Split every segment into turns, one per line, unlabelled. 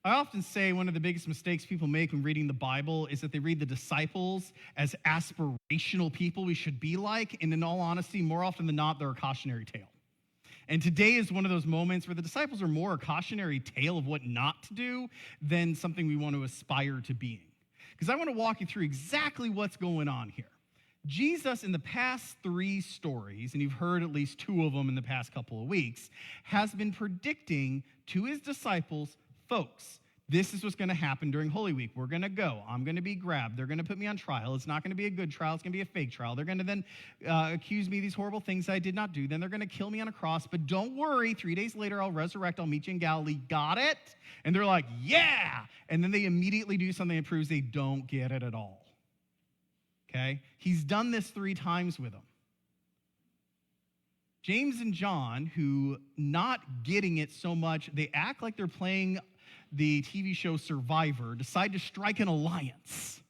I often say one of the biggest mistakes people make when reading the Bible is that they read the disciples as aspirational people we should be like, and in all honesty, more often than not, they're a cautionary tale. And today is one of those moments where the disciples are more a cautionary tale of what not to do than something we want to aspire to being. Because I want to walk you through exactly what's going on here. Jesus, in the past 3 stories, and you've heard at least 2 of them in the past couple of weeks, has been predicting to his disciples, folks, this is what's going to happen during Holy Week. We're going to go. I'm going to be grabbed. They're going to put me on trial. It's not going to be a good trial. It's going to be a fake trial. They're going to then accuse me of these horrible things I did not do. Then they're going to kill me on a cross. But don't worry. 3 days later, I'll resurrect. I'll meet you in Galilee. Got it? And they're like, yeah. And then they immediately do something that proves they don't get it at all. Okay? He's done this 3 times with them. James and John, who not getting it so much, they act like they're playing the TV show Survivor, decide to strike an alliance.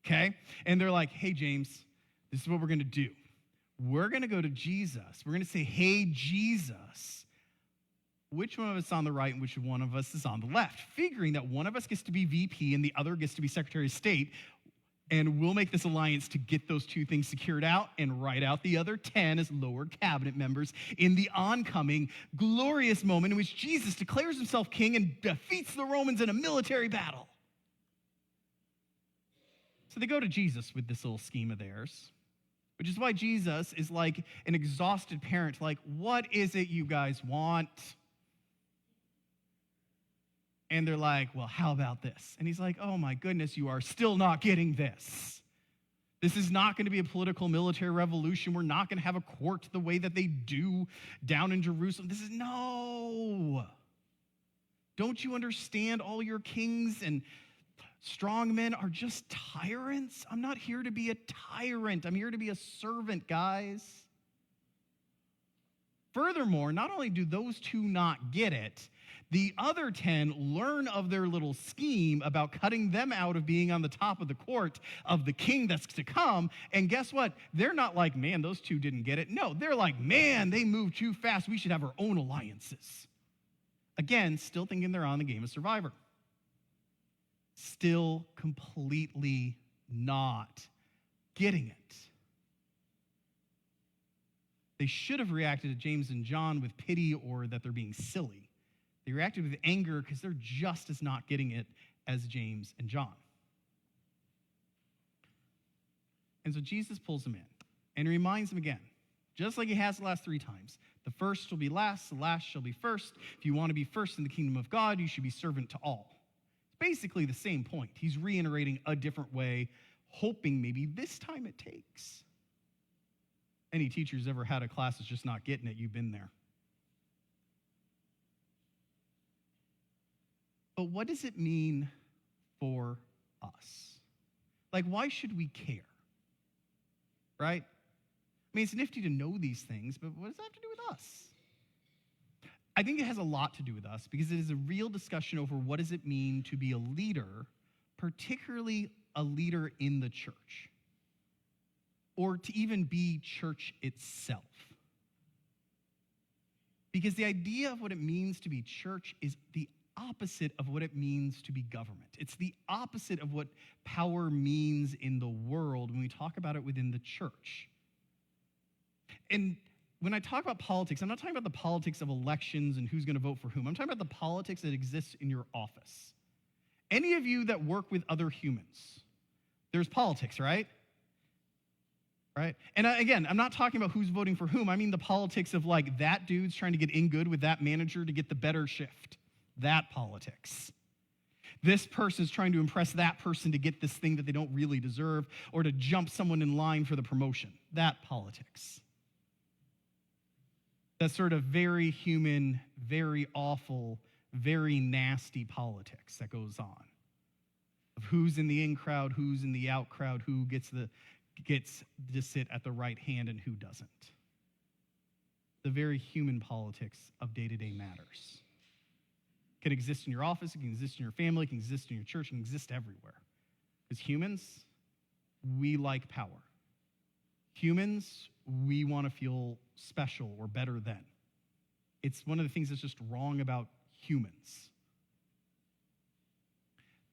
Okay? And they're like, hey, James, this is what we're going to do. We're going to go to Jesus. We're going to say, hey, Jesus, which one of us is on the right and which one of us is on the left? Figuring that one of us gets to be VP and the other gets to be Secretary of State, and we'll make this alliance to get those 2 things secured out and write out the other 10 as lower cabinet members in the oncoming glorious moment in which Jesus declares himself king and defeats the Romans in a military battle. So they go to Jesus with this little scheme of theirs, which is why Jesus is like an exhausted parent, like, what is it you guys want? And they're like, well, how about this? And he's like, oh my goodness, you are still not getting this. This is not going to be a political military revolution. We're not going to have a court the way that they do down in Jerusalem. This is no. Don't you understand all your kings and strong men are just tyrants? I'm not here to be a tyrant. I'm here to be a servant, guys. Furthermore, not only do those 2 not get it, the other 10 learn of their little scheme about cutting them out of being on the top of the court of the king that's to come. And guess what? They're not like, man, those 2 didn't get it. No, they're like, man, they moved too fast. We should have our own alliances. Again, still thinking they're on the game of Survivor. Still completely not getting it. They should have reacted to James and John with pity or that they're being silly. They reacted with anger because they're just as not getting it as James and John. And so Jesus pulls them in and reminds them again, just like he has the last 3 times. The first will be last, the last shall be first. If you want to be first in the kingdom of God, you should be servant to all. It's basically the same point. He's reiterating a different way, hoping maybe this time it takes. Any teacher's ever had a class that's just not getting it, you've been there. But what does it mean for us? Like, why should we care? Right? I mean, it's nifty to know these things, but what does that have to do with us? I think it has a lot to do with us because it is a real discussion over what does it mean to be a leader, particularly a leader in the church, or to even be church itself. Because the idea of what it means to be church is the opposite of what it means to be government. It's the opposite of what power means in the world when we talk about it within the church. And when I talk about politics, I'm not talking about the politics of elections and who's going to vote for whom. I'm talking about the politics that exists in your office. Any of you that work with other humans, there's politics, right? Right? And again, I'm not talking about who's voting for whom. I mean the politics of like that dude's trying to get in good with that manager to get the better shift. That politics. This person's trying to impress that person to get this thing that they don't really deserve or to jump someone in line for the promotion. That politics. That sort of very human, very awful, very nasty politics that goes on. Of who's in the in crowd, who's in the out crowd, who gets to sit at the right hand and who doesn't. The very human politics of day-to-day matters. It can exist in your office, it can exist in your family, it can exist in your church, it can exist everywhere. As humans, we like power. Humans, we want to feel special or better than. It's one of the things that's just wrong about humans.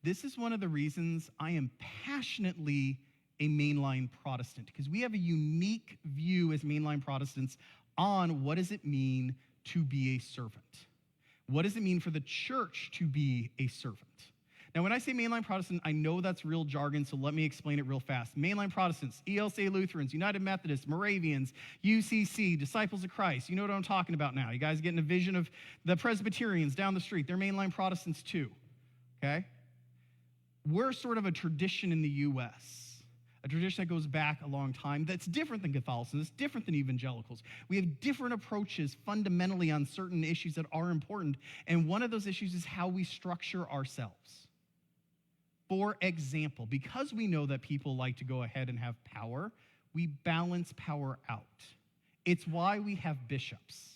This is one of the reasons I am passionately a mainline Protestant, because we have a unique view as mainline Protestants on what does it mean to be a servant. What does it mean for the church to be a servant? Now, when I say mainline Protestant, I know that's real jargon, so let me explain it real fast. Mainline Protestants, ELCA Lutherans, United Methodists, Moravians, UCC, Disciples of Christ. You know what I'm talking about now. You guys getting a vision of the Presbyterians down the street. They're mainline Protestants too, okay? We're sort of a tradition in the U.S., a tradition that goes back a long time that's different than Catholicism, it's different than evangelicals. We have different approaches fundamentally on certain issues that are important, and one of those issues is how we structure ourselves. For example, because we know that people like to go ahead and have power, we balance power out. It's why we have bishops.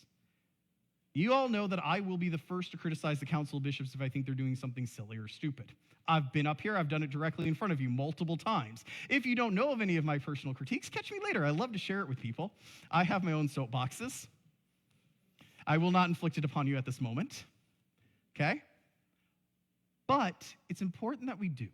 You all know that I will be the first to criticize the Council of Bishops if I think they're doing something silly or stupid. I've been up here, I've done it directly in front of you multiple times. If you don't know of any of my personal critiques, catch me later. I love to share it with people. I have my own soapboxes. I will not inflict it upon you at this moment, okay? But it's important that we do.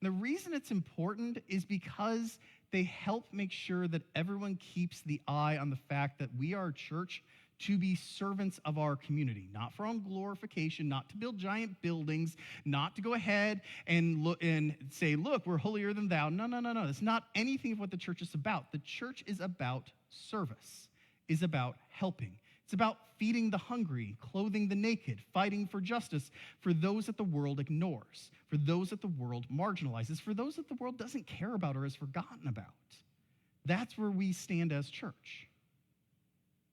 And the reason it's important is because they help make sure that everyone keeps the eye on the fact that we are a church to be servants of our community, not for our own glorification, not to build giant buildings, not to go ahead and look and say, look, we're holier than thou. No. That's not anything of what the church is about. The church is about service, is about helping. It's about feeding the hungry, clothing the naked, fighting for justice for those that the world ignores, for those that the world marginalizes, for those that the world doesn't care about or has forgotten about. That's where we stand as church,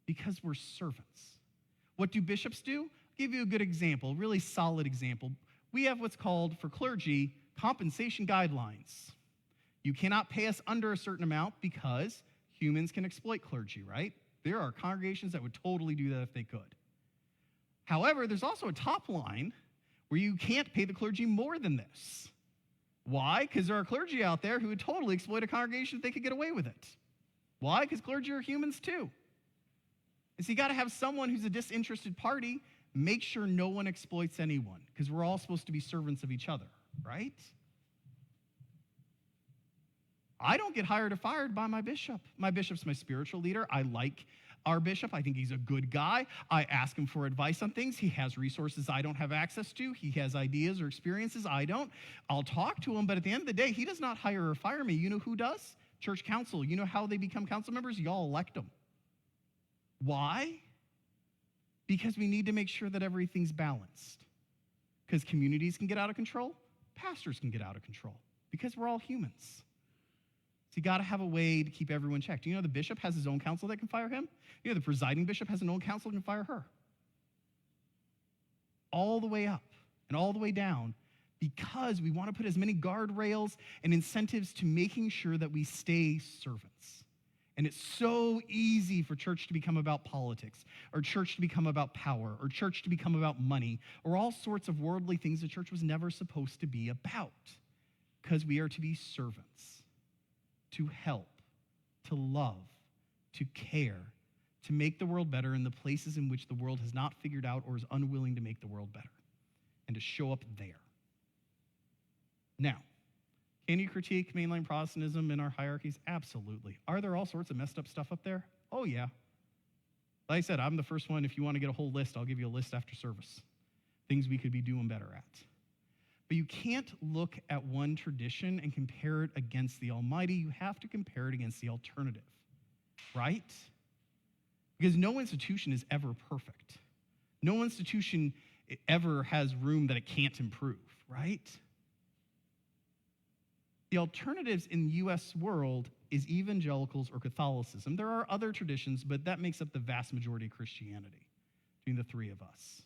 because we're servants. What do bishops do? I'll give you a good example, a really solid example. We have what's called, for clergy, compensation guidelines. You cannot pay us under a certain amount because humans can exploit clergy, right? There are congregations that would totally do that if they could. However, there's also a top line where you can't pay the clergy more than this. Why? Because there are clergy out there who would totally exploit a congregation if they could get away with it. Why? Because clergy are humans too. And so you got to have someone who's a disinterested party make sure no one exploits anyone, because we're all supposed to be servants of each other, right? I don't get hired or fired by my bishop. My bishop's my spiritual leader. I like our bishop. I think he's a good guy. I ask him for advice on things. He has resources I don't have access to. He has ideas or experiences I don't. I'll talk to him, but at the end of the day, he does not hire or fire me. You know who does? Church council. You know how they become council members? Y'all elect them. Why? Because we need to make sure that everything's balanced. Because communities can get out of control. Pastors can get out of control. Because we're all humans. So you got to have a way to keep everyone checked. You know the bishop has his own council that can fire him? You know the presiding bishop has an own council that can fire her. All the way up and all the way down, because we want to put as many guardrails and incentives to making sure that we stay servants. And it's so easy for church to become about politics, or church to become about power, or church to become about money, or all sorts of worldly things the church was never supposed to be about. Because we are to be servants, to help, to love, to care, to make the world better in the places in which the world has not figured out or is unwilling to make the world better, and to show up there. Now, can you critique mainline Protestantism in our hierarchies? Absolutely. Are there all sorts of messed up stuff up there? Oh, yeah. Like I said, I'm the first one. If you want to get a whole list, I'll give you a list after service. Things we could be doing better at. But you can't look at one tradition and compare it against the Almighty. You have to compare it against the alternative, right? Because no institution is ever perfect. No institution ever has room that it can't improve, right? The alternatives in the U.S. world is evangelicals or Catholicism. There are other traditions, but that makes up the vast majority of Christianity between the three of us.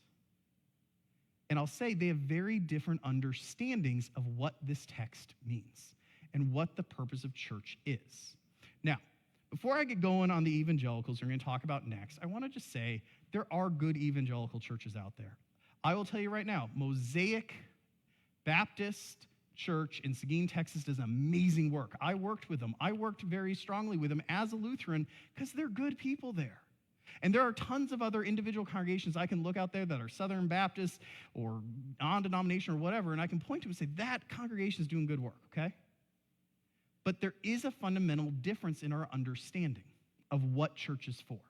And I'll say they have very different understandings of what this text means and what the purpose of church is. Now, before I get going on the evangelicals we're going to talk about next, I want to just say there are good evangelical churches out there. I will tell you right now, Mosaic Baptist Church in Seguin, Texas does amazing work. I worked with them. I worked very strongly with them as a Lutheran because they're good people there. And there are tons of other individual congregations I can look out there that are Southern Baptist or non-denomination or whatever, and I can point to and say, that congregation is doing good work, okay? But there is a fundamental difference in our understanding of what church is for.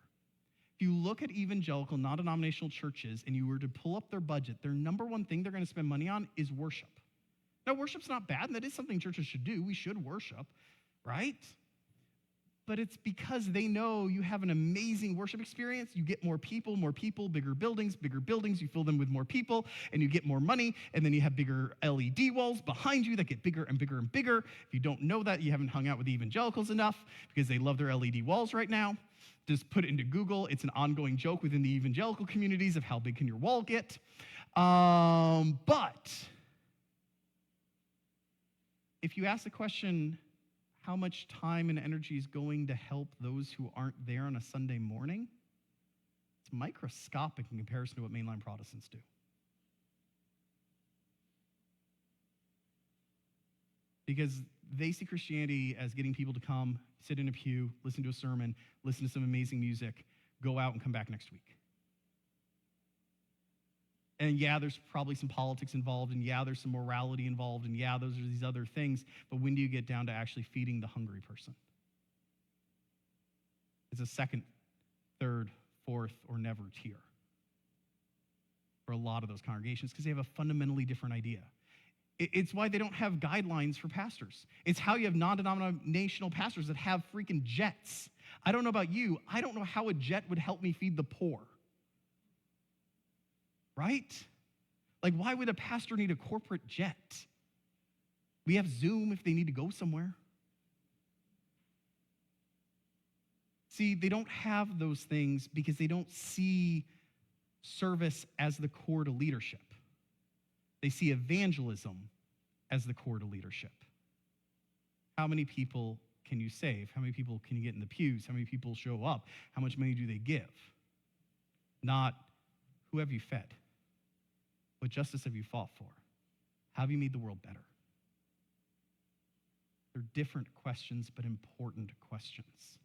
If you look at evangelical, non-denominational churches and you were to pull up their budget, their number one thing they're going to spend money on is worship. Now, worship's not bad, and that is something churches should do. We should worship, right? But it's because they know you have an amazing worship experience. You get more people, bigger buildings, you fill them with more people, and you get more money, and then you have bigger LED walls behind you that get bigger and bigger and bigger. If you don't know that, you haven't hung out with evangelicals enough because they love their LED walls right now. Just put it into Google. It's an ongoing joke within the evangelical communities of how big can your wall get. But if you ask the question, how much time and energy is going to help those who aren't there on a Sunday morning? It's microscopic in comparison to what mainline Protestants do. Because they see Christianity as getting people to come, sit in a pew, listen to a sermon, listen to some amazing music, go out and come back next week. And yeah, there's probably some politics involved, and yeah, there's some morality involved, and yeah, those are these other things, but when do you get down to actually feeding the hungry person? It's a second, third, fourth, or never tier for a lot of those congregations because they have a fundamentally different idea. It's why they don't have guidelines for pastors. It's how you have non-denominational pastors that have freaking jets. I don't know about you, I don't know how a jet would help me feed the poor. Right? Like, why would a pastor need a corporate jet? We have Zoom if they need to go somewhere. See, they don't have those things because they don't see service as the core to leadership. They see evangelism as the core to leadership. How many people can you save? How many people can you get in the pews? How many people show up? How much money do they give? Not, who have you fed? What justice have you fought for? How have you made the world better? They're different questions, but important questions.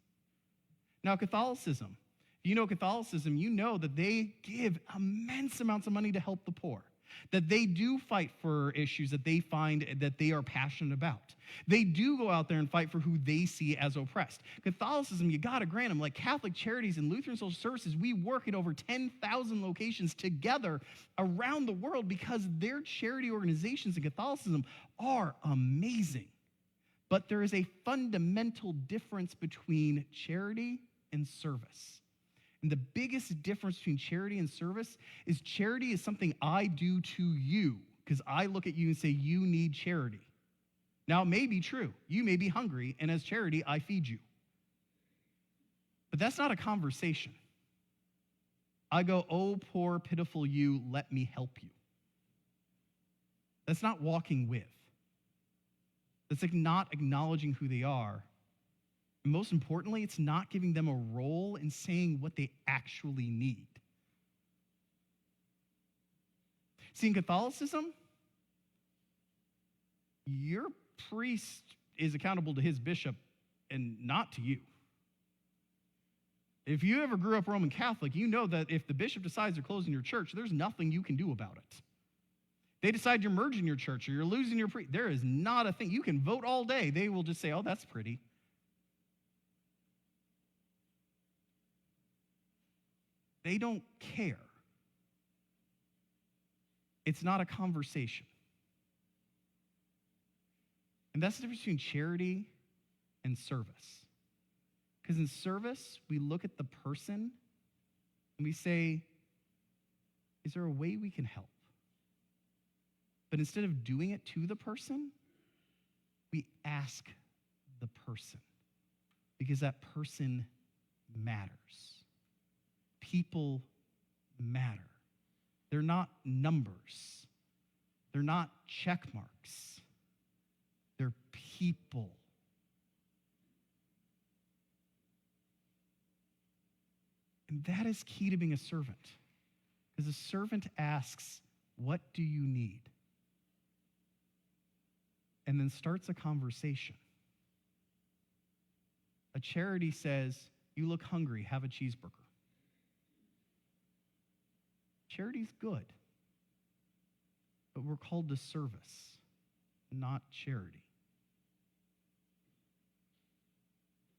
Now, Catholicism. If you know Catholicism, you know that they give immense amounts of money to help the poor, that they do fight for issues that they find that they are passionate about. They do go out there and fight for who they see as oppressed. Catholicism, you gotta grant them, like Catholic Charities and Lutheran Social Services, we work at over 10,000 locations together around the world because their charity organizations in Catholicism are amazing. But there is a fundamental difference between charity and service. And the biggest difference between charity and service is charity is something I do to you because I look at you and say, you need charity. Now, it may be true. You may be hungry, and as charity, I feed you. But that's not a conversation. I go, oh, poor, pitiful you, let me help you. That's not walking with. That's like not acknowledging who they are. And most importantly, it's not giving them a role in saying what they actually need. See, in Catholicism, your priest is accountable to his bishop and not to you. If you ever grew up Roman Catholic, you know that if the bishop decides they're closing your church, there's nothing you can do about it. They decide you're merging your church or you're losing your priest. There is not a thing. You can vote all day. They will just say, oh, that's pretty. They don't care. It's not a conversation. And that's the difference between charity and service. Because in service, we look at the person and we say, is there a way we can help? But instead of doing it to the person, we ask the person because that person matters. People matter. They're not numbers. They're not check marks. They're people. And that is key to being a servant. Because a servant asks, what do you need? And then starts a conversation. A charity says, you look hungry, have a cheeseburger. Charity's good, but we're called to service, not charity.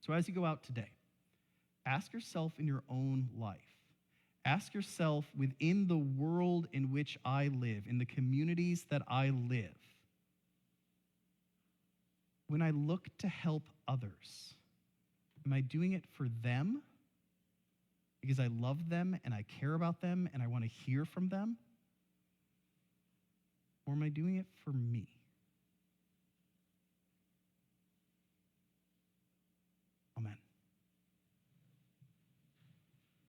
So as you go out today, ask yourself in your own life, ask yourself within the world in which I live, in the communities that I live, when I look to help others, am I doing it for them because I love them and I care about them and I want to hear from them? Or am I doing it for me?